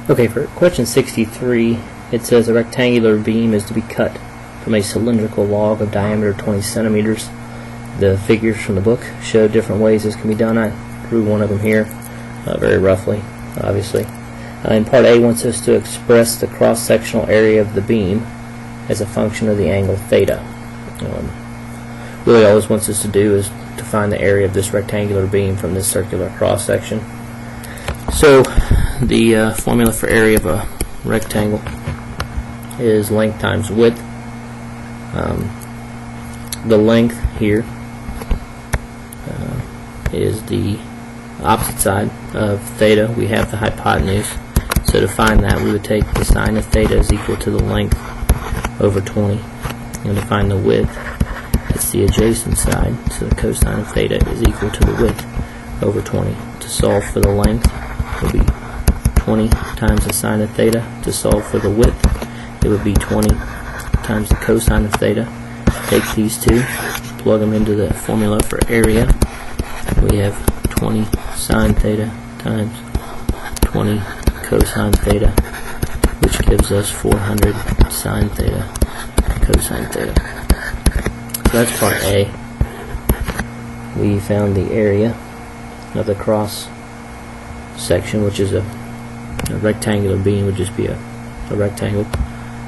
Okay, for question 63, it says a rectangular beam is to be cut from a cylindrical log of diameter 20 centimeters. The figures from the book show different ways this can be done. I drew one of them here, very roughly, obviously. In part A, wants us to express the cross-sectional area of the beam as a function of the angle theta. Really all this wants us to do is to find the area of this rectangular beam from this circular cross-section. So the formula for area of a rectangle is length times width. The length here is the opposite side of theta. We have the hypotenuse. So to find that, we would take the sine of theta is equal to the length over 20. And to find the width, it's the adjacent side. So the cosine of theta is equal to the width over 20. To solve for the length, it would be 20 times the sine of theta. To solve for the width, it would be 20 times the cosine of theta. Take these two, plug them into the formula for area. We have 20 sine theta times 20 cosine theta, which gives us 400 sine theta cosine theta. So that's part A. We found the area of the cross section, which is a rectangular beam, would just be a rectangle,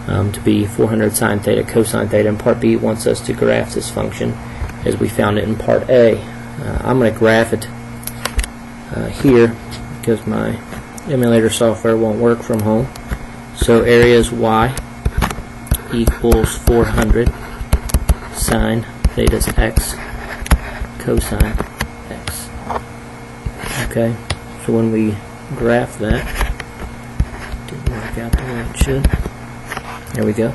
to be 400 sine theta cosine theta. And part B wants us to graph this function as we found it in part A. I'm going to graph it here because my emulator software won't work from home. So area is y equals 400 sine theta is x cosine x. Okay, so when we graph that, didn't work out the way it should. There we go.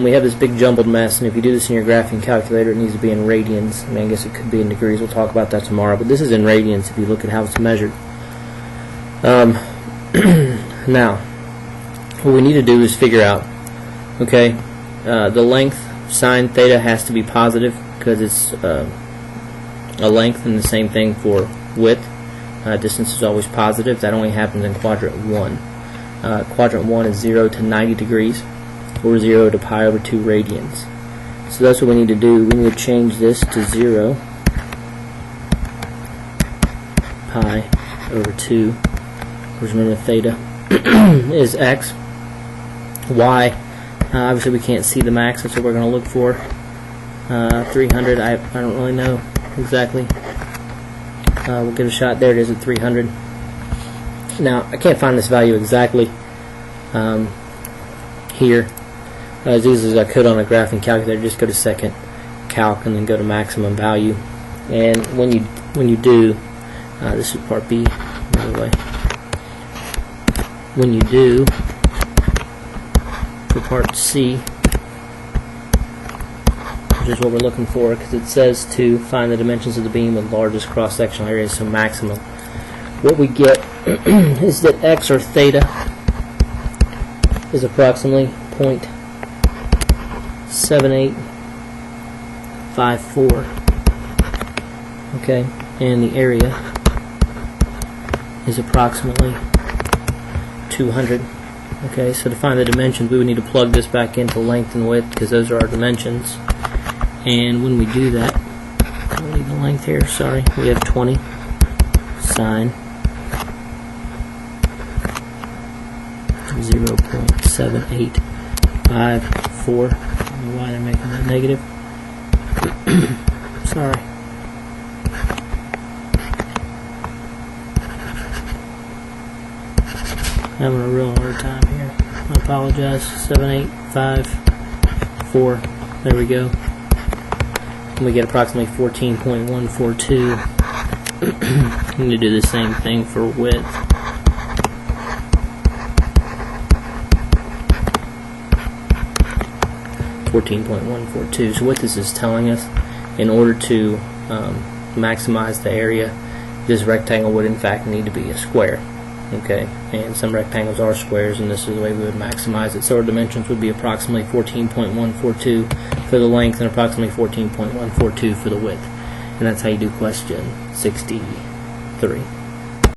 We have this big jumbled mess, and if you do this in your graphing calculator, it needs to be in radians. I mean, I guess it could be in degrees. We'll talk about that tomorrow, but this is in radians if you look at how it's measured. Now, what we need to do is figure out, okay, the length sine theta has to be positive because it's a length, and the same thing for width. Distance is always positive. That only happens in quadrant 1. Quadrant 1 is 0 to 90 degrees, or 0 to pi over 2 radians. So that's what we need to do. We need to change this to 0 pi over 2. Because remember, theta is x. Y, obviously we can't see the max. That's what we're going to look for. 300, I don't really know exactly. We'll give it a shot. There it is at 300. Now, I can't find this value exactly here. As easy as I could on a graphing calculator, just go to second calc and then go to maximum value. And when you do, this is part B, by the way. When you do for part C, which is what we're looking for, because it says to find the dimensions of the beam with largest cross-sectional area, so maximum. What we get is that x, or theta, is approximately 0.7854. Okay, and the area is approximately 200. Okay, so to find the dimensions, we would need to plug this back into length and width because those are our dimensions. And when we do that, I'll leave the length here, sorry, we have 20 sine 0.7854. I don't know why they're making that negative. Sorry. Having a real hard time here. I apologize. 7854. There we go. And we get approximately 14.142. We need to do the same thing for width. .142. So what this is telling us, in order to maximize the area, this rectangle would in fact need to be a square. Okay, and some rectangles are squares, and this is the way we would maximize it. So our dimensions would be approximately 14.142 for the length and approximately 14.142 for the width. And that's how you do question 63.